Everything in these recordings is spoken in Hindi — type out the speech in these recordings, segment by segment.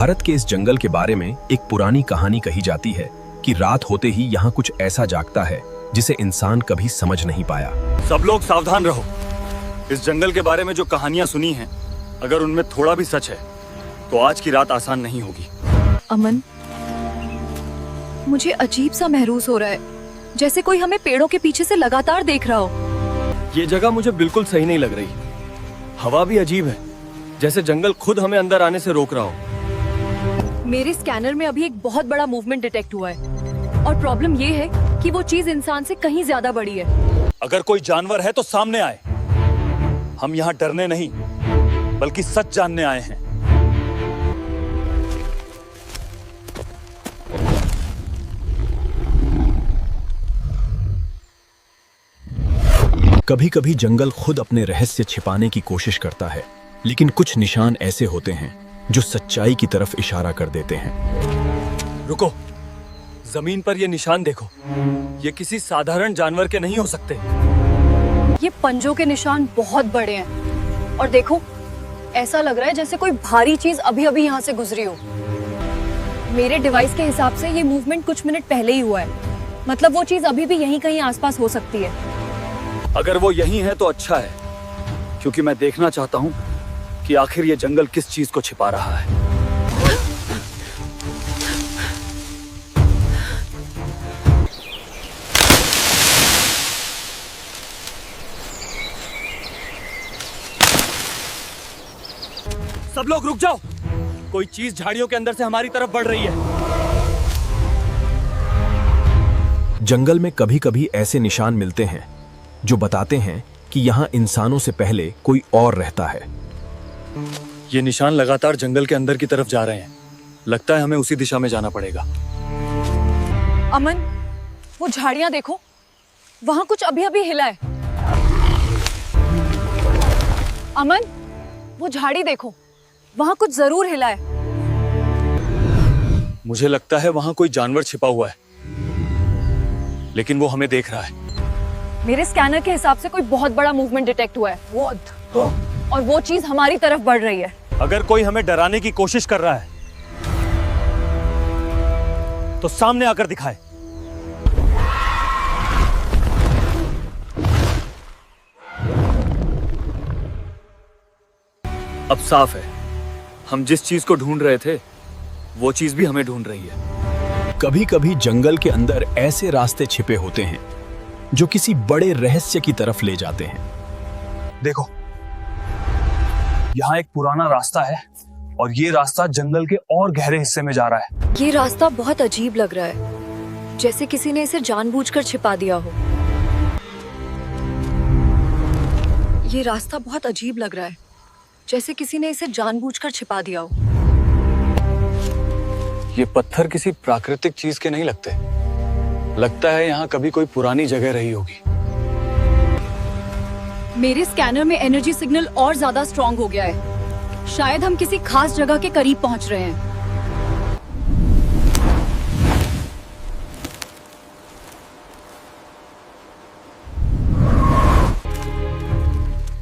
भारत के इस जंगल के बारे में एक पुरानी कहानी कही जाती है कि रात होते ही यहाँ कुछ ऐसा जागता है जिसे इंसान कभी समझ नहीं पाया। सब लोग सावधान रहो। इस जंगल के बारे में जो कहानियां सुनी हैं, अगर उनमें थोड़ा भी सच है तो आज की रात आसान नहीं होगी। अमन, मुझे अजीब सा महसूस हो रहा है, जैसे कोई हमें पेड़ों के पीछे से लगातार देख रहा हो। ये जगह मुझे बिल्कुल सही नहीं लग रही। हवा भी अजीब है, जैसे जंगल खुद हमें अंदर आने से रोक रहा हो। मेरे स्कैनर में अभी एक बहुत बड़ा मूवमेंट डिटेक्ट हुआ है और प्रॉब्लम ये है कि वो चीज इंसान से कहीं ज्यादा बड़ी है। अगर कोई जानवर है तो सामने आए। हम यहाँ डरने नहीं बल्कि सच जानने आए हैं। कभी कभी जंगल खुद अपने रहस्य छिपाने की कोशिश करता है, लेकिन कुछ निशान ऐसे होते हैं जो सच्चाई की तरफ इशारा कर देते हैं। रुको, जमीन पर ये निशान देखो। ये किसी साधारण जानवर के नहीं हो सकते। ये पंजों के निशान बहुत बड़े हैं और देखो, ऐसा लग रहा है जैसे कोई भारी चीज अभी अभी यहाँ से गुजरी हो। मेरे डिवाइस के हिसाब से ये मूवमेंट कुछ मिनट पहले ही हुआ है, मतलब वो चीज अभी भी यहीं कहीं आसपास हो सकती है। अगर वो यहीं है तो अच्छा है, क्योंकि मैं देखना चाहता हूँ कि आखिर ये जंगल किस चीज को छिपा रहा है। सब लोग रुक जाओ, कोई चीज झाड़ियों के अंदर से हमारी तरफ बढ़ रही है। जंगल में कभी कभी ऐसे निशान मिलते हैं जो बताते हैं कि यहाँ इंसानों से पहले कोई और रहता है। ये निशान लगातार जंगल के अंदर की तरफ जा रहे हैं। लगता है हमें उसी दिशा में जाना पड़ेगा। अमन, वो झाड़ियां देखो, वहां कुछ अभी अभी हिला है। अमन, वो झाड़ी देखो, वहां कुछ जरूर हिला है। मुझे लगता है वहां कोई जानवर छिपा हुआ है, लेकिन वो हमें देख रहा है। मेरे स्कैनर के हिसाब से कोई बहुत बड़ा मूवमेंट डिटेक्ट हुआ है और वो चीज हमारी तरफ बढ़ रही है। अगर कोई हमें डराने की कोशिश कर रहा है तो सामने आकर दिखाए। अब साफ है, हम जिस चीज को ढूंढ रहे थे वो चीज भी हमें ढूंढ रही है। कभी कभी जंगल के अंदर ऐसे रास्ते छिपे होते हैं जो किसी बड़े रहस्य की तरफ ले जाते हैं। देखो, यहाँ एक पुराना रास्ता है और ये रास्ता जंगल के और गहरे हिस्से में जा रहा है। ये रास्ता बहुत अजीब लग रहा है, जैसे किसी ने इसे जानबूझकर छिपा दिया हो। ये रास्ता बहुत अजीब लग रहा है, जैसे किसी ने इसे जानबूझकर छिपा दिया हो। ये पत्थर किसी प्राकृतिक चीज के नहीं लगते। लगता है यहाँ कभी कोई पुरानी जगह रही होगी। मेरे स्कैनर में एनर्जी सिग्नल और ज्यादा स्ट्रॉन्ग हो गया है। शायद हम किसी खास जगह के करीब पहुंच रहे हैं।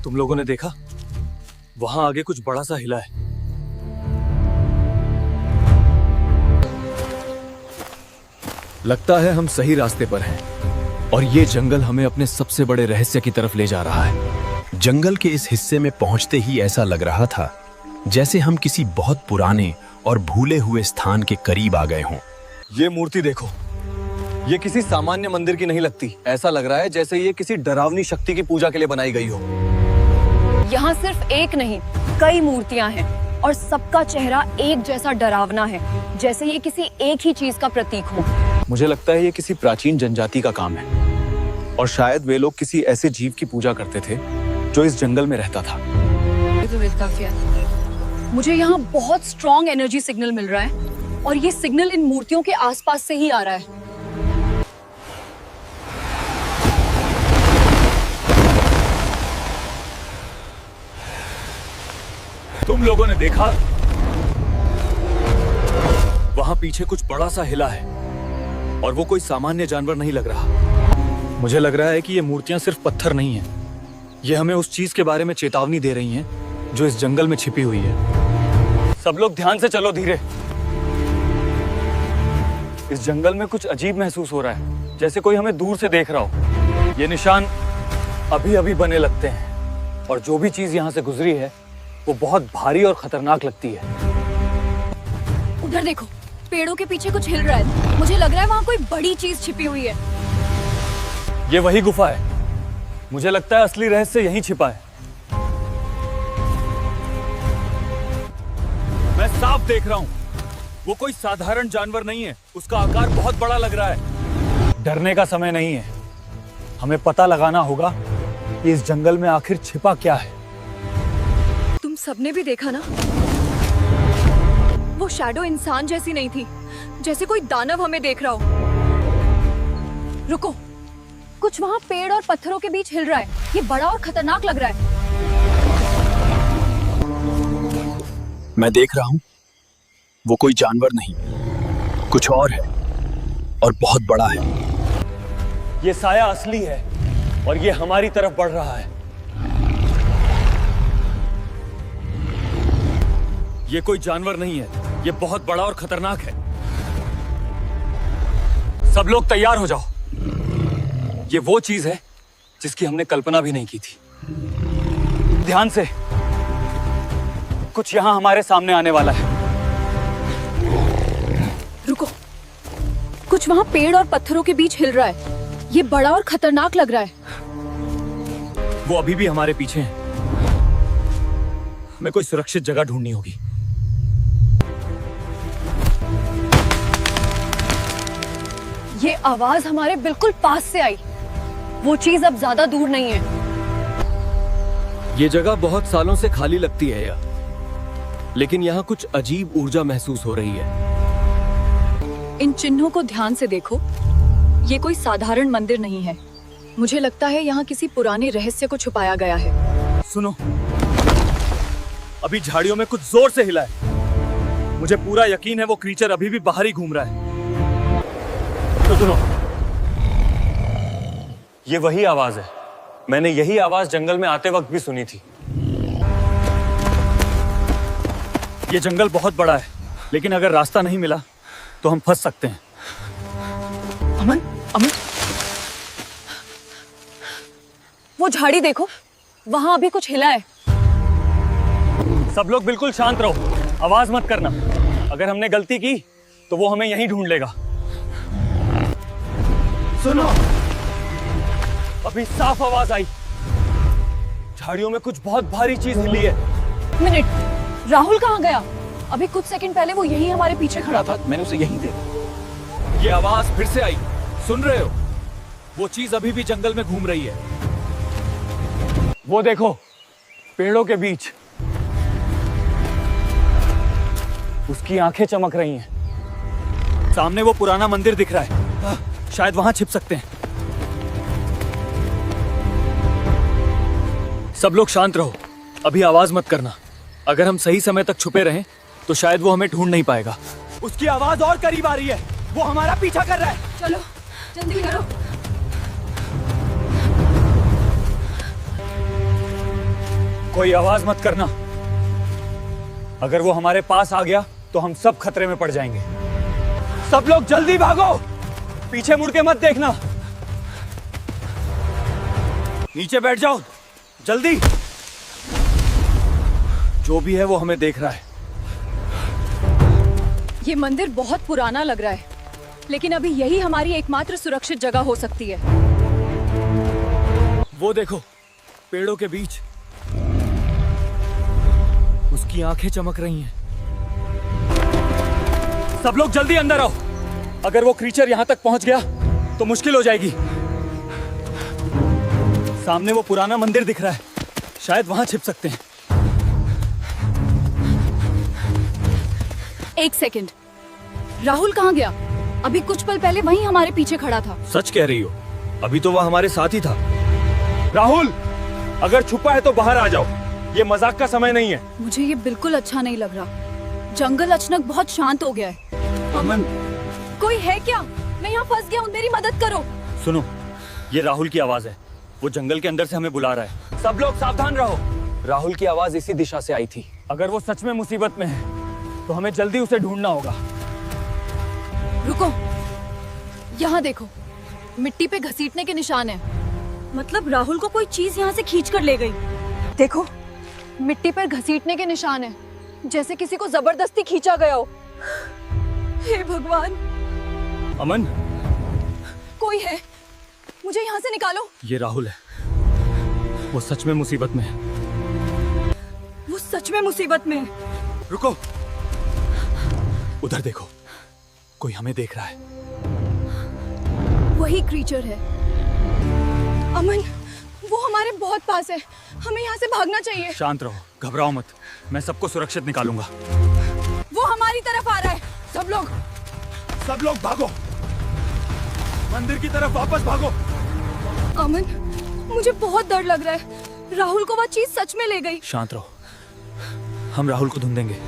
तुम लोगों ने देखा, वहां आगे कुछ बड़ा सा हिला है। लगता है हम सही रास्ते पर हैं और ये जंगल हमें अपने सबसे बड़े रहस्य की तरफ ले जा रहा है। जंगल के इस हिस्से में पहुंचते ही ऐसा लग रहा था जैसे हम किसी बहुत पुराने और भूले हुए स्थान के करीब आ गए हों। ये मूर्ति देखो, ये किसी सामान्य मंदिर की नहीं लगती। ऐसा लग रहा है जैसे ये किसी डरावनी शक्ति की पूजा के लिए बनाई गई हो। यहाँ सिर्फ एक नहीं, कई मूर्तियाँ हैं और सबका चेहरा एक जैसा डरावना है, जैसे ये किसी एक ही चीज का प्रतीक हो। मुझे लगता है ये किसी प्राचीन जनजाति का काम है और शायद वे लोग किसी ऐसे जीव की पूजा करते थे जो इस जंगल में रहता था। मुझे यहाँ बहुत स्ट्रॉन्ग एनर्जी सिग्नल मिल रहा है और ये सिग्नल इन मूर्तियों के आसपास से ही आ रहा है। तुम लोगों ने देखा, वहां पीछे कुछ बड़ा सा हिला है और वो कोई सामान्य जानवर नहीं लग रहा। मुझे लग रहा है कि ये मूर्तियां सिर्फ पत्थर नहीं हैं, ये हमें उस चीज के बारे में चेतावनी दे रही हैं जो इस जंगल में छिपी हुई है। सब लोग ध्यान से चलो, धीरे। इस जंगल में कुछ अजीब महसूस हो रहा है, जैसे कोई हमें दूर से देख रहा हो। ये निशान अभी अभी बने लगते हैं और जो भी चीज यहाँ से गुजरी है वो बहुत भारी और खतरनाक लगती है। उधर देखो, पेड़ों के पीछे कुछ हिल रहा है। मुझे लग रहा है वहाँ कोई बड़ी चीज छिपी हुई है। ये वही गुफा है। मुझे लगता है असली रहस्य यहीं छिपा है। मैं साफ देख रहा हूँ, वो कोई साधारण जानवर नहीं है। उसका आकार बहुत बड़ा लग रहा है। डरने का समय नहीं है, हमें पता लगाना होगा कि इस जंगल में आखिर छिपा क्या है। तुम सबने भी देखा ना, वो शैडो इंसान जैसी नहीं थी, जैसे कोई दानव हमें देख रहा हो। रुको, कुछ वहाँ पेड़ और पत्थरों के बीच हिल रहा है। ये बड़ा और खतरनाक लग रहा है। मैं देख रहा हूं, वो कोई जानवर नहीं, कुछ और है और बहुत बड़ा है। ये साया असली है और ये हमारी तरफ बढ़ रहा है। ये कोई जानवर नहीं है, ये बहुत बड़ा और खतरनाक है। सब लोग तैयार हो जाओ। ये वो चीज है जिसकी हमने कल्पना भी नहीं की थी। ध्यान से, कुछ यहां हमारे सामने आने वाला है। रुको, कुछ वहाँ पेड़ और पत्थरों के बीच हिल रहा है। ये बड़ा और खतरनाक लग रहा है। वो अभी भी हमारे पीछे हैं। हमें कोई सुरक्षित जगह ढूंढनी होगी। ये आवाज हमारे बिल्कुल पास से आई। वो चीज अब ज्यादा दूर नहीं है। ये जगह बहुत सालों से खाली लगती है यार, लेकिन यहाँ कुछ अजीब ऊर्जा महसूस हो रही है। इन चिन्हों को ध्यान से देखो। ये कोई साधारण मंदिर नहीं है। मुझे लगता है यहाँ किसी पुराने रहस्य को छुपाया गया है। सुनो, अभी झाड़ियों में कुछ जोर से हिला है। मुझे पूरा यकीन है वो क्रीचर अभी भी बाहर ही घूम रहा है। तो सुनो, ये वही आवाज है। मैंने यही आवाज जंगल में आते वक्त भी सुनी थी। ये जंगल बहुत बड़ा है, लेकिन अगर रास्ता नहीं मिला तो हम फंस सकते हैं। अमन, अमन, वो झाड़ी देखो, वहां अभी कुछ हिला है। सब लोग बिल्कुल शांत रहो, आवाज मत करना। अगर हमने गलती की तो वो हमें यहीं ढूंढ लेगा। सुनो, अभी साफ आवाज आई। झाड़ियों में कुछ बहुत भारी चीज हिली है। मिनट, राहुल कहाँ गया? अभी कुछ सेकंड पहले वो यही हमारे पीछे खड़ा था। मैंने उसे यहीं देखा। ये आवाज फिर से आई, सुन रहे हो? वो चीज अभी भी जंगल में घूम रही है। वो देखो, पेड़ों के बीच उसकी आंखें चमक रही हैं। सामने वो पुराना मंदिर दिख रहा है। शायद वहां छिप सकते हैं। सब लोग शांत रहो, अभी आवाज मत करना। अगर हम सही समय तक छुपे रहें तो शायद वो हमें ढूंढ नहीं पाएगा। उसकी आवाज और करीब आ रही है। वो हमारा पीछा कर रहा है। चलो, जल्दी करो। कोई आवाज मत करना। अगर वो हमारे पास आ गया तो हम सब खतरे में पड़ जाएंगे। सब लोग जल्दी भागो, पीछे मुड़ के मत देखना। नीचे बैठ जाओ, जल्दी। जो भी है वो हमें देख रहा है। ये मंदिर बहुत पुराना लग रहा है, लेकिन अभी यही हमारी एकमात्र सुरक्षित जगह हो सकती है। वो देखो, पेड़ों के बीच उसकी आंखें चमक रही हैं। सब लोग जल्दी अंदर आओ। अगर वो क्रीचर यहां तक पहुंच गया तो मुश्किल हो जाएगी। सामने वो पुराना मंदिर दिख रहा है, शायद वहां छिप सकते हैं। एक सेकंड, राहुल कहाँ गया? अभी कुछ पल पहले वहीं हमारे पीछे खड़ा था। सच कह रही हो, अभी तो वह हमारे साथ ही था। राहुल, अगर छुपा है तो बाहर आ जाओ, ये मजाक का समय नहीं है। मुझे ये बिल्कुल अच्छा नहीं लग रहा। जंगल अचानक बहुत शांत हो गया है। अमन, कोई है क्या? मैं यहाँ फंस गया हूँ, मेरी मदद करो। सुनो, ये राहुल की आवाज है। वो जंगल के अंदर से हमें बुला रहा है। सब लोग सावधान रहो। राहुल की आवाज इसी दिशा से आई थी। अगर वो सच में मुसीबत में है तो हमें जल्दी उसे ढूंढना होगा। रुको, यहाँ देखो, मिट्टी पे घसीटने के निशान है। मतलब राहुल को कोई चीज यहाँ से खींच कर ले गई। देखो, मिट्टी पर घसीटने के निशान है, जैसे किसी को जबरदस्ती खींचा गया हो। हे भगवान, अमन, कोई है, मुझे यहाँ से निकालो। ये राहुल है, वो सच में मुसीबत में है। वो सच में मुसीबत में है। रुको, उधर देखो, कोई हमें देख रहा है। वही क्रीचर है। अमन, वो हमारे बहुत पास है, हमें यहाँ से भागना चाहिए। शांत रहो, घबराओ मत, मैं सबको सुरक्षित निकालूंगा। वो हमारी तरफ आ रहा है। सब लोग भागो, मंदिर की तरफ वापस भागो। अमन, मुझे बहुत डर लग रहा है। राहुल को वो चीज सच में ले गई। शांत रहो, हम राहुल को ढूंढेंगे।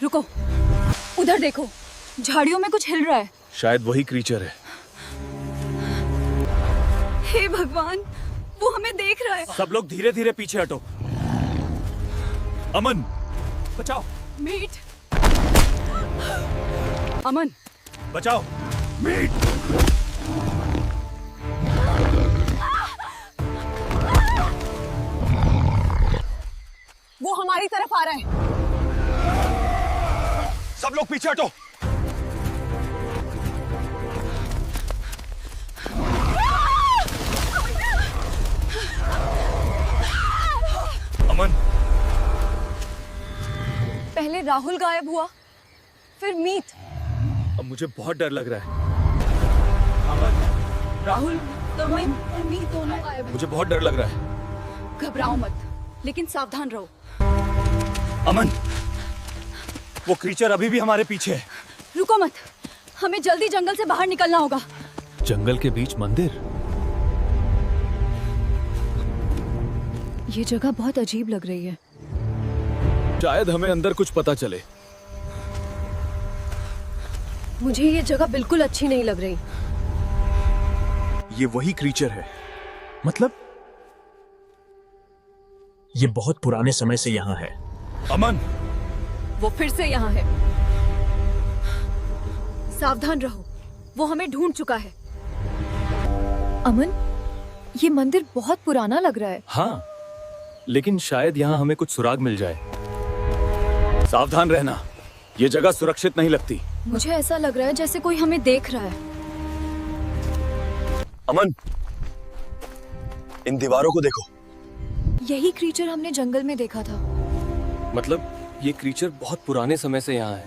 रुको, उधर देखो, झाड़ियों में कुछ हिल रहा है। शायद वही क्रीचर है। हे भगवान, वो हमें देख रहा है। सब लोग धीरे धीरे पीछे हटो। अमन, बचाओ, मीट, अमन, बचाओ, मीट। वो हमारी तरफ आ रहा है। सब लोग पीछे हटो। अमन, पहले राहुल गायब हुआ, फिर मीत। अब मुझे बहुत डर लग रहा है। राहुल तो मीत दोनों गायब हैं। मुझे बहुत डर लग रहा है। घबराओ मत, लेकिन सावधान रहो। अमन, वो क्रीचर अभी भी हमारे पीछे है। रुको मत, हमें जल्दी जंगल से बाहर निकलना होगा। जंगल के बीच मंदिर। ये जगह बहुत अजीब लग रही है। शायद हमें अंदर कुछ पता चले। मुझे ये जगह बिल्कुल अच्छी नहीं लग रही। ये वही क्रीचर है। मतलब ये बहुत पुराने समय से यहाँ है। अमन, वो फिर से यहाँ है। सावधान रहो, वो हमें ढूंढ चुका है। अमन, ये मंदिर बहुत पुराना लग रहा है। हाँ, लेकिन शायद यहाँ हमें कुछ सुराग मिल जाए। सावधान रहना, ये जगह सुरक्षित नहीं लगती। मुझे ऐसा लग रहा है जैसे कोई हमें देख रहा है। अमन, इन दीवारों को देखो। यही क्रीचर हमने जंगल में देखा था। मतलब ये क्रीचर बहुत पुराने समय से यहाँ है।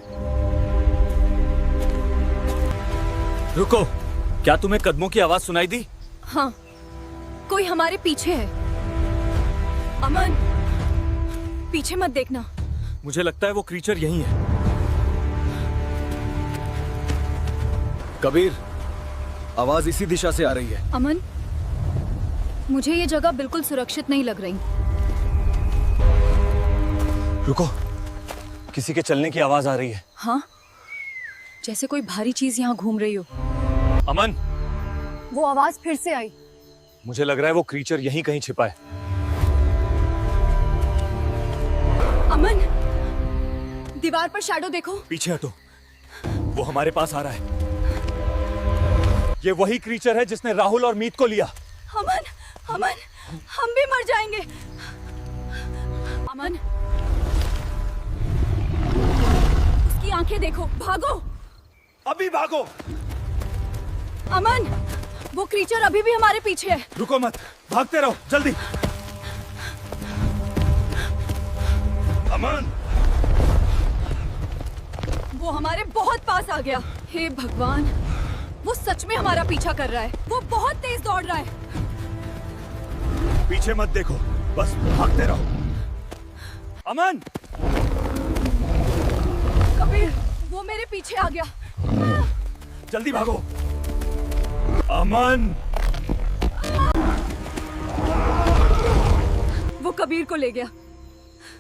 रुको, क्या तुम्हें कदमों की आवाज सुनाई दी? हाँ, कोई हमारे पीछे है। अमन, पीछे मत देखना। मुझे लगता है वो क्रीचर यही है। कबीर, आवाज इसी दिशा से आ रही है। अमन, मुझे ये जगह बिल्कुल सुरक्षित नहीं लग रही। रुको, किसी के चलने की आवाज आ रही है। हाँ, जैसे कोई भारी चीज यहाँ घूम रही हो। अमन, वो आवाज फिर से आई। मुझे लग रहा है वो क्रीचर यहीं कहीं छिपा है। अमन, दीवार पर शैडो देखो। पीछे हटो, वो हमारे पास आ रहा है। ये वही क्रीचर है जिसने राहुल और मीत को लिया। अमन, अमन, हम भी मर जाएंगे। अमन, उसकी आंखें देखो, भागो। अभी भागो। अमन, वो क्रीचर अभी भी हमारे पीछे है। रुको मत, भागते रहो, जल्दी। अमन, वो हमारे बहुत पास आ गया। हे भगवान, वो सच में हमारा पीछा कर रहा है। वो बहुत तेज दौड़ रहा है। पीछे मत देखो, बस भागते रहो। अमन, कबीर, वो मेरे पीछे आ गया। जल्दी भागो। अमन, वो कबीर को ले गया।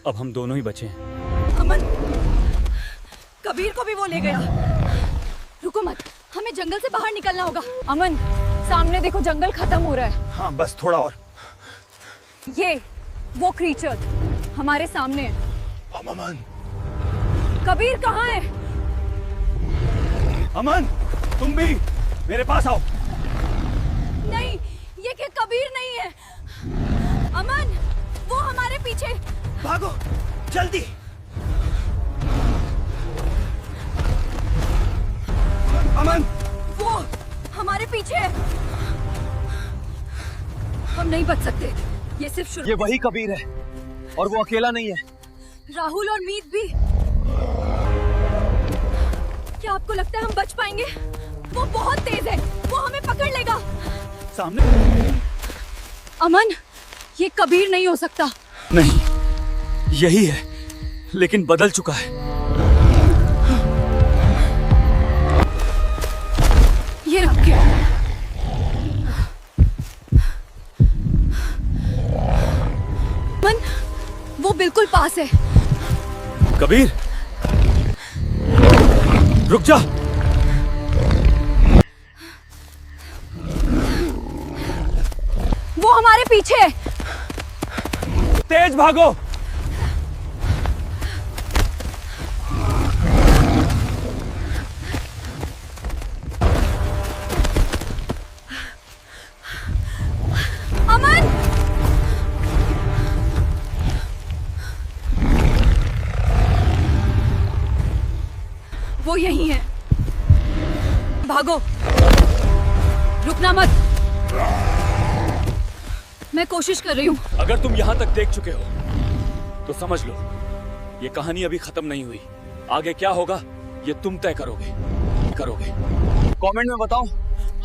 अब हम दोनों ही बचे हैं। अमन, कबीर को भी वो ले गया। रुको मत, हमें जंगल से बाहर निकलना होगा। अमन, सामने देखो, जंगल खत्म हो रहा है। हाँ, बस थोड़ा और। ये वो क्रीचर हमारे सामने है। अमन, कबीर कहाँ है? अमन, तुम भी मेरे पास आओ। नहीं, ये क्या कबीर नहीं है। अमन, वो हमारे पीछे। भागो, जल्दी। अमन, वो हमारे पीछे है। हम नहीं बच सकते। ये सिर्फ शुरू। ये वही कबीर है और वो अकेला नहीं है। राहुल और मीत भी। क्या आपको लगता है हम बच पाएंगे? वो बहुत तेज है, वो हमें पकड़ लेगा। सामने। अमन, ये कबीर नहीं हो सकता। नहीं, यही है, लेकिन बदल चुका है। ये रख के। अमन, वो बिल्कुल पास है। कबीर, रुक जा। वो हमारे पीछे है। तेज भागो। अमन, वो यही है। भागो, रुकना मत। मैं कोशिश कर रही हूँ। अगर तुम यहाँ तक देख चुके हो तो समझ लो ये कहानी अभी खत्म नहीं हुई। आगे क्या होगा ये तुम तय करोगे। कमेंट में बताओ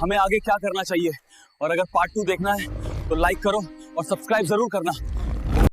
हमें आगे क्या करना चाहिए, और अगर पार्ट 2 देखना है तो लाइक करो और सब्सक्राइब जरूर करना।